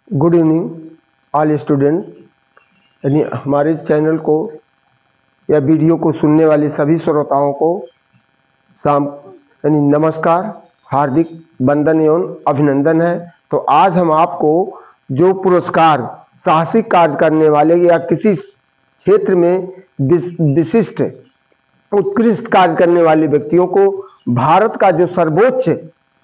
Good evening all student. यानी हमारे channel को या वीडियो को सुनने वाले सभी श्रोताओं को शाम यानी नमस्कार, हार्दिक वंदन एवं अभिनंदन है। तो आज हम आपको जो पुरस्कार साहसिक कार्य करने वाले या किसी क्षेत्र में विशिष्ट उत्कृष्ट कार्य करने वाले व्यक्तियों को भारत का जो सर्वोच्च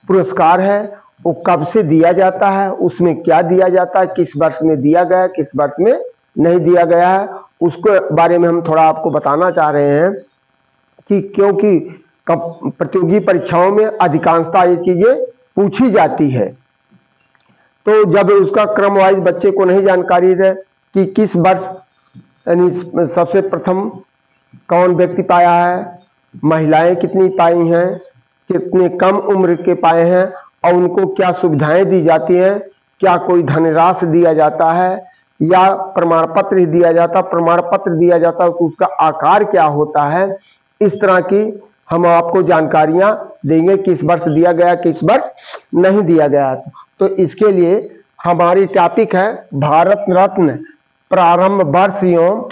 पुरस्कार है वो कब से दिया जाता है, उसमें क्या दिया जाता है, किस वर्ष में दिया गया, किस वर्ष में नहीं दिया गया है, उसके बारे में हम थोड़ा आपको बताना चाह रहे हैं कि क्योंकि प्रतियोगी परीक्षाओं में अधिकांशतः ये चीजें पूछी जाती है। तो जब उसका क्रम वाइज बच्चे को नहीं जानकारी है कि किस वर्ष यानी सबसे प्रथम कौन व्यक्ति पाया है, महिलाएं कितनी पाई हैं, कितने कम उम्र के पाए हैं और उनको क्या सुविधाएं दी जाती हैं, क्या कोई धनराशि दिया जाता है या प्रमाण पत्र ही दिया जाता, प्रमाण पत्र दिया जाता है तो उसका आकार क्या होता है, इस तरह की हम आपको जानकारियां देंगे किस वर्ष दिया गया, किस वर्ष नहीं दिया गया। तो इसके लिए हमारी टॉपिक है भारत रत्न प्रारंभ वर्ष एवं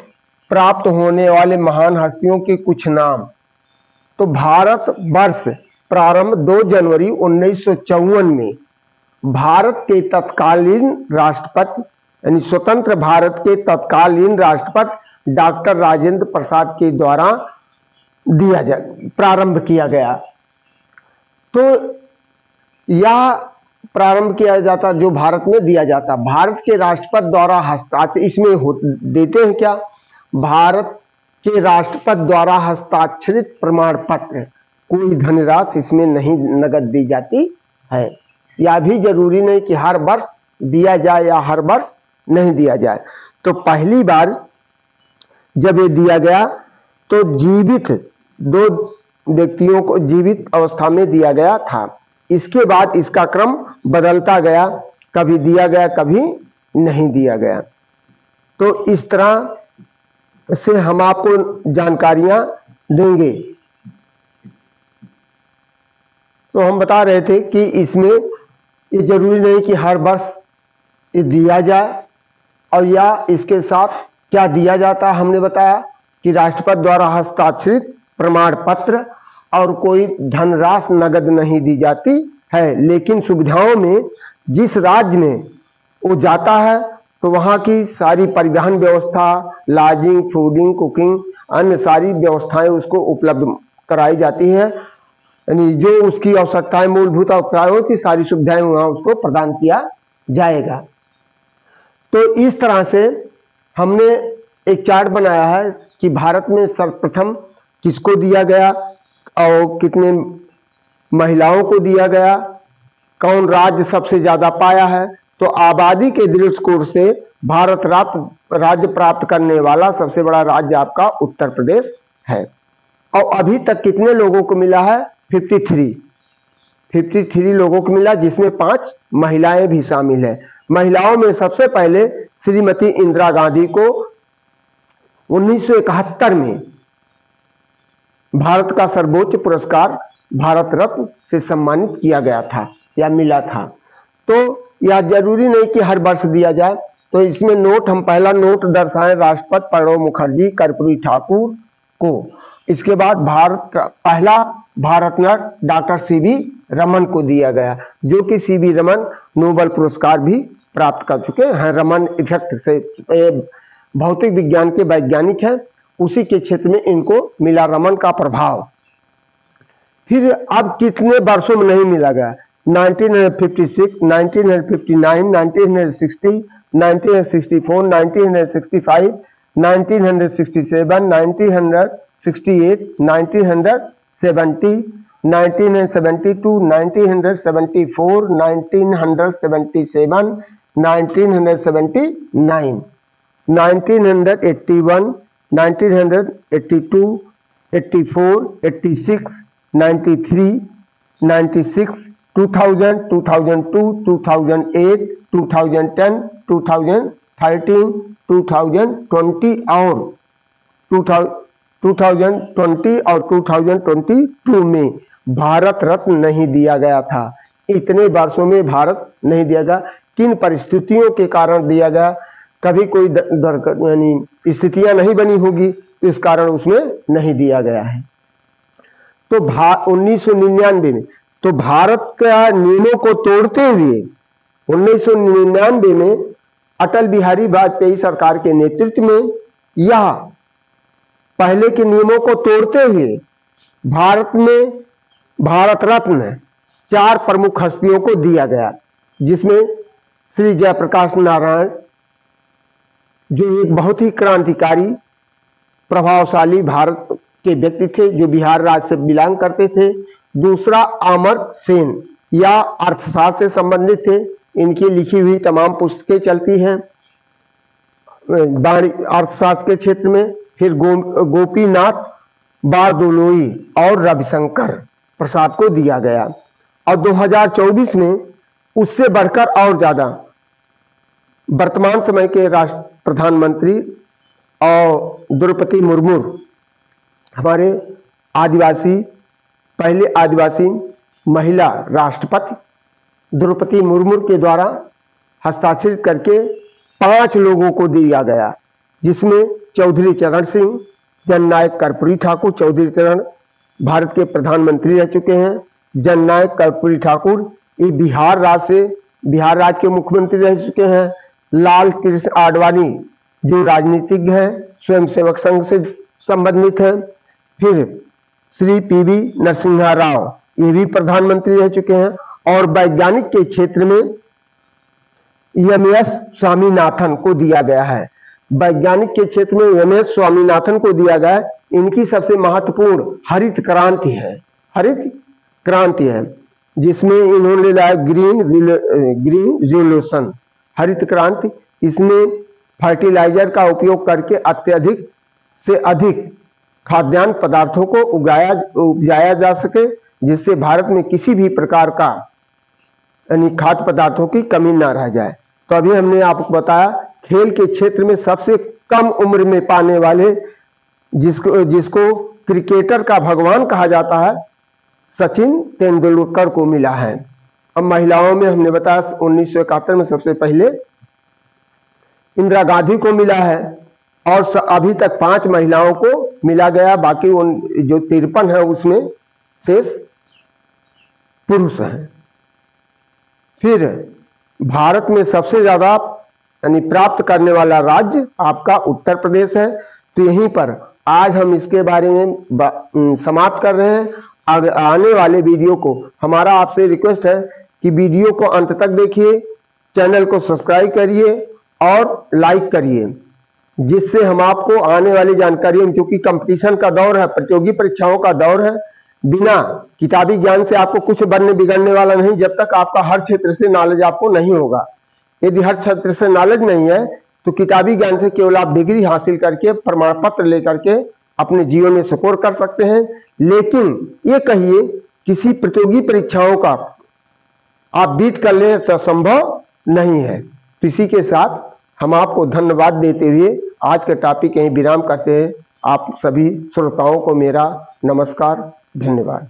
प्राप्त होने वाले महान हस्तियों के कुछ नाम। तो भारत वर्ष प्रारंभ 2 जनवरी 1954 में भारत के तत्कालीन राष्ट्रपति यानी स्वतंत्र भारत के तत्कालीन राष्ट्रपति डॉक्टर राजेंद्र प्रसाद के द्वारा प्रारंभ किया गया। तो यह प्रारंभ किया जाता जो भारत में दिया जाता, भारत के राष्ट्रपति द्वारा हस्ताक्षर इसमें देते हैं क्या, भारत के राष्ट्रपति द्वारा हस्ताक्षरित प्रमाण पत्र, कोई धनराशि इसमें नहीं नगद दी जाती है। यह भी जरूरी नहीं कि हर वर्ष दिया जाए या हर वर्ष नहीं दिया जाए। तो पहली बार जब ये दिया गया तो जीवित 2 व्यक्तियों को जीवित अवस्था में दिया गया था। इसके बाद इसका क्रम बदलता गया, कभी दिया गया कभी नहीं दिया गया। तो इस तरह से हम आपको जानकारियां देंगे। तो हम बता रहे थे कि इसमें ये जरूरी नहीं कि हर वर्ष ये दिया जाए और या इसके साथ क्या दिया जाता है। हमने बताया कि राष्ट्रपति द्वारा हस्ताक्षरित प्रमाण पत्र और कोई धनराशि नगद नहीं दी जाती है, लेकिन सुविधाओं में जिस राज्य में वो जाता है तो वहाँ की सारी परिवहन व्यवस्था, लॉजिंग, फूडिंग, कुकिंग, अन्य सारी व्यवस्थाएं उसको उपलब्ध कराई जाती है। यानी जो उसकी आवश्यकताएं, मूलभूत आवश्यकताएं होती, सारी सुविधाएं वहाँ उसको प्रदान किया जाएगा। तो इस तरह से हमने एक चार्ट बनाया है कि भारत में सर्वप्रथम किसको दिया गया और कितने महिलाओं को दिया गया, कौन राज्य सबसे ज्यादा पाया है। तो आबादी के दृष्टिकोण से भारत रत्न राज्य प्राप्त करने वाला सबसे बड़ा राज्य आपका उत्तर प्रदेश है। और अभी तक कितने लोगों को मिला है, 53 लोगों को मिला, जिसमें 5 महिलाएं भी शामिल है। महिलाओं में सबसे पहले श्रीमती इंदिरा गांधी को 1971 में भारत का सर्वोच्च पुरस्कार भारत रत्न से सम्मानित किया गया था या मिला था। तो यह जरूरी नहीं कि हर वर्ष दिया जाए। तो इसमें नोट, हम पहला नोट दर्शाएं राष्ट्रपति प्रणब मुखर्जी कर्पूरी ठाकुर को। इसके बाद भारत का पहला भारत रत्न डॉक्टर सीवी रमन को दिया गया, जो कि सीवी रमन नोबेल पुरस्कार भी प्राप्त कर चुके हैं। रमन इफेक्ट से भौतिक विज्ञान के वैज्ञानिक हैं, उसी के क्षेत्र में इनको मिला रमन का प्रभाव। फिर अब कितने वर्षों में नहीं मिला गया, 1956, 1959, 1960, 1964, 1965, 1967, 1968, 1970, 1972, 1974, 1977, 1979, 1981, 1982, 84, 86, 93, 96, 2000, 2002, 2008, 2010, 2013, 2020 और 2020 और 2022 में भारत रत्न नहीं दिया गया था। इतने वर्षों में भारत नहीं दिया गया। किन परिस्थितियों के कारण दिया गया, कभी कोई यानी स्थितियां नहीं बनी होगी तो इस कारण उसमें नहीं दिया गया है। तो 1999 में तो भारत का नियमों को तोड़ते हुए 1999 में अटल बिहारी वाजपेयी सरकार के नेतृत्व में यह पहले के नियमों को तोड़ते हुए भारत में भारत रत्न 4 प्रमुख हस्तियों को दिया गया, जिसमें श्री जयप्रकाश नारायण जो एक बहुत ही क्रांतिकारी प्रभावशाली भारत के व्यक्ति थे, जो बिहार राज्य से बिलोंग करते थे। दूसरा अमर्त्य सेन या अर्थशास्त्र से संबंधित थे, इनकी लिखी हुई तमाम पुस्तकें चलती हैं अर्थशास्त्र के क्षेत्र में। फिर गोपीनाथ बारदोलोई और रविशंकर प्रसाद को दिया गया। और 2024 में उससे बढ़कर और ज्यादा वर्तमान समय के राष्ट्र प्रधानमंत्री और द्रौपदी मुर्मू, हमारे पहले आदिवासी महिला राष्ट्रपति द्रौपदी मुर्मू के द्वारा हस्ताक्षरित करके 5 लोगों को दिया गया, जिसमें चौधरी चरण सिंह, जननायक कर्पूरी ठाकुर। चौधरी चरण भारत के प्रधानमंत्री रह चुके हैं। जननायक कर्पूरी ठाकुर ये बिहार राज्य के मुख्यमंत्री रह चुके हैं। लाल कृष्ण आडवाणी जो राजनीतिज्ञ हैं, स्वयंसेवक संघ से संबंधित हैं। फिर श्री पीवी नरसिम्हा राव ये भी प्रधानमंत्री रह चुके हैं। और वैज्ञानिक के क्षेत्र में एम.एस. स्वामीनाथन को दिया गया है। वैज्ञानिक के क्षेत्र में एम.एस. स्वामीनाथन को दिया गया है। इनकी सबसे महत्वपूर्ण हरित क्रांति है, जिसमें इन्होंने लाया ग्रीन रिवोल्यूशन, हरित क्रांति। इसमें फर्टिलाइजर का उपयोग करके अत्यधिक से अधिक खाद्यान्न पदार्थों को उपजाया जा सके, जिससे भारत में किसी भी प्रकार का यानी खाद्य पदार्थों की कमी ना रह जाए। तो अभी हमने आपको बताया खेल के क्षेत्र में सबसे कम उम्र में पाने वाले जिसको क्रिकेटर का भगवान कहा जाता है, सचिन तेंदुलकर को मिला है। अब महिलाओं में हमने बताया 1971 में सबसे पहले इंदिरा गांधी को मिला है और अभी तक 5 महिलाओं को मिला गया। बाकी जो 53 है उसमें शेष पुरुष हैं। फिर भारत में सबसे ज्यादा यानी प्राप्त करने वाला राज्य आपका उत्तर प्रदेश है। तो यहीं पर आज हम इसके बारे में समाप्त कर रहे हैं। आने वाले वीडियो को हमारा आपसे रिक्वेस्ट है कि वीडियो को अंत तक देखिए, चैनल को सब्सक्राइब करिए और लाइक करिए, जिससे हम आपको आने वाली जानकारियों, क्योंकि कंपटीशन का दौर है, प्रतियोगी परीक्षाओं का दौर है, बिना किताबी ज्ञान से आपको कुछ बनने बिगड़ने वाला नहीं, जब तक आपका हर क्षेत्र से नॉलेज आपको नहीं होगा। यदि हर क्षेत्र से नॉलेज नहीं है तो किताबी ज्ञान से केवल आप डिग्री हासिल करके प्रमाण पत्र लेकर के अपने जीवन में स्कोर कर सकते हैं, लेकिन ये कहिए किसी प्रतियोगी परीक्षाओं का आप बीट कर लें तो संभव नहीं है। तो इसी के साथ हम आपको धन्यवाद देते हुए आज का टॉपिक यहीं विराम करते हैं। आप सभी श्रोताओं को मेरा नमस्कार, धन्यवाद।